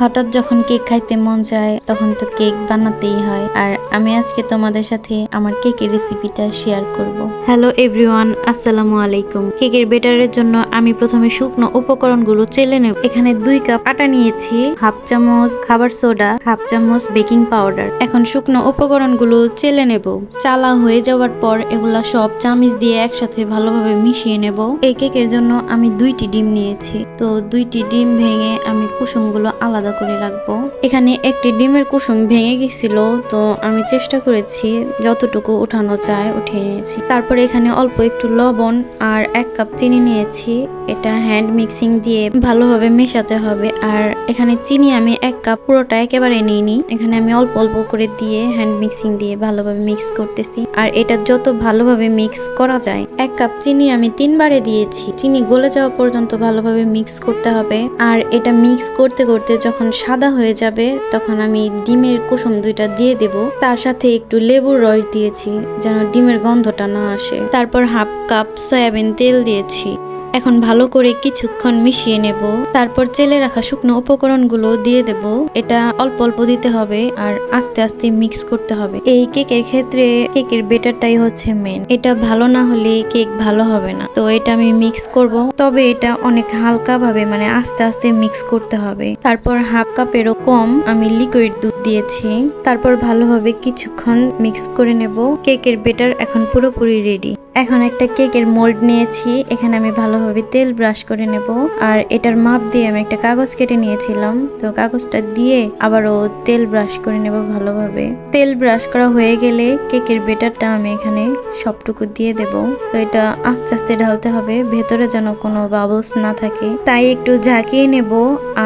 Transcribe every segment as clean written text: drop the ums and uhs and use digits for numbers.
হঠাৎ যখন কেক খাইতে মন চায় তখন তো কেক বানাতেই হয়। আর আমি আজকে তোমাদের সাথে আমার কেকের রেসিপিটা শেয়ার করব। হ্যালো এভরিওয়ান, আসসালামু আলাইকুম। কেকের বেটারের জন্য আমি প্রথমে শুকনো উপকরণগুলো চেলে নেব। এখানে 2 কাপ আটা নিয়েছি, হাফ চামচ খাবার সোডা, হাফ চামচ বেকিং পাউডার। এখন শুকনো উপকরণগুলো চেলে নেব। চালা হয়ে যাওয়ার পর এগুলা সব চামচ দিয়ে একসাথে ভালোভাবে মিশিয়ে নেব। এই কেকের জন্য আমি 2টি ডিম নিয়েছি, তো 2টি ডিম ভেঙে আমি কুসুমগুলো আলাদা করে রাখবো। এখানে একটি ডিমের কুসুম ভেঙে গেছিল, তো আমি চেষ্টা করেছি যতটুকু উঠানো যায় উঠিয়ে নিয়েছি। তারপরে এখানে অল্প একটু লবণ আর 1 কাপ চিনি নিয়েছি। এটা হ্যান্ড মিক্সিং দিয়ে ভালোভাবে মেশাতে হবে। আর এখানে চিনি আমি 1 কাপ পুরোটা একেবারে নিইনি, এখানে আমি অল্প অল্প করে দিয়ে হ্যান্ড মিক্সিং দিয়ে ভালোভাবে মিক্স করতেছি। আর এটা যত ভালোভাবে মিক্স করা যায়, 1 কাপ চিনি আমি 3 বারে দিয়েছি। চিনি গলে যাওয়া পর্যন্ত ভালোভাবে মিক্স করতে হবে। আর এটা মিক্স করতে করতে যখন সাদা হয়ে যাবে তখন আমি ডিমের কুসুম 2টা দিয়ে দেব। তার সাথে একটু লেবুর রস দিয়েছি যেন ডিমের গন্ধটা না আসে। তারপর হাফ কাপ সয়াবিন তেল দিয়েছি। এখন ভালো করে কিছুক্ষণ মিশিয়ে নেব। তারপর চেলে রাখা শুকনো উপকরণগুলো দিয়ে দেব। এটা অল্প অল্প দিতে হবে আর আস্তে আস্তে মিক্স করতে হবে। এই কেকের ক্ষেত্রে কেকের বেটারটাই হচ্ছে মেন। এটা ভালো না হলে কেক ভালো হবে না। তো এটা আমি মিক্স করব, তবে এটা অনেক হালকা ভাবে মানে আস্তে আস্তে মিক্স করতে হবে। তারপর হাফ কাপেরও কম আমি লিকুইড দুধ দিয়েছি। তারপর ভালোভাবে কিছুক্ষণ মিক্স করে নেব। কেকের বেটার এখন পুরোপুরি রেডি। এখন একটা কেকের মোল্ড নিয়েছি, এখানে আমি ভালোভাবে তেল ব্রাশ করে নেব। আর এটার মাপ দিয়ে আমি একটা কাগজ কেটে নিয়েছিলাম, তো কাগজটা দিয়ে আবারও তেল ব্রাশ করে নেব ভালোভাবে। তেল ব্রাশ করা হয়ে গেলে কেকের বেটারটা আমি এখানে সবটুকু দিয়ে দেব। তো এটা আস্তে আস্তে ঢালতে হবে, ভেতরে যেন কোনো বাবলস না থাকে, তাই একটু ঝাঁকিয়ে নেব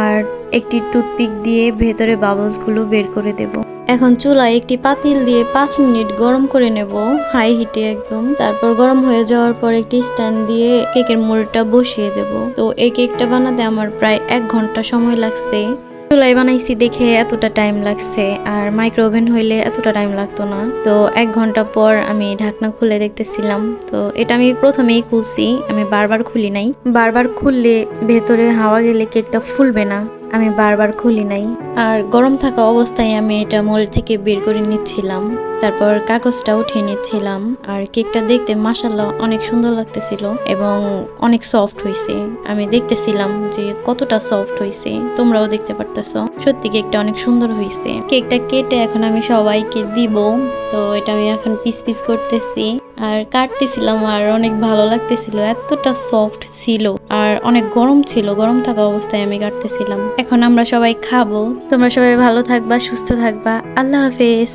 আর একটি টুথপিক দিয়ে ভেতরে বাবলস গুলো বের করে দেব। এখন চুলায় একটি পাতিল দিয়ে 5 মিনিট গরম করে নেব, হাই হিটে একদম। তারপর গরম হয়ে যাওয়ার পর একটি স্ট্যান্ড দিয়ে কেকের মোল্ডটা বসিয়ে দেব। তো এই কেকটা বানাতে আমার প্রায় 1 ঘন্টা সময় লাগছে। চুলায় বানাইছি দেখে এতটা টাইম লাগছে, আর মাইক্রো ওভেন হইলে এতটা টাইম লাগতো না। তো 1 ঘন্টা পর আমি ঢাকনা খুলে দেখতেছিলাম, তো এটা আমি প্রথমেই খুলছি, আমি বারবার খুলি নাই। বারবার খুললে ভেতরে হাওয়া গেলে কেকটা ফুলবে না, আমি বারবার খুলি নাই। আর গরম থাকা অবস্থায় আমি এটা মোল্ড থেকে বের করে নিচ্ছিলাম। তারপর কাগজটা উঠিয়ে নিচ্ছিলাম। আর কেকটা দেখতে মাশাআল্লাহ অনেক সুন্দর লাগতেছিল এবং অনেক সফট হয়েছে। আমি দেখতেছিলাম যে কতটা সফট হয়েছে, তোমরাও দেখতে পারতেছো। সত্যি কেকটা অনেক সুন্দর হয়েছে। কেকটা কেটে এখন আমি সবাইকে দিব। তো এটা আমি এখন পিস পিস করতেছি আর কাটতেছিলাম, আর অনেক ভালো লাগতেছিল, এতটা সফট ছিল। আর অনেক গরম ছিল, গরম থাকা অবস্থায় আমি কাটতেছিলাম। এখন আমরা সবাই খাবো। তোমরা সবাই ভালো থাকবা, সুস্থ থাকবা। আল্লাহ হাফেজ।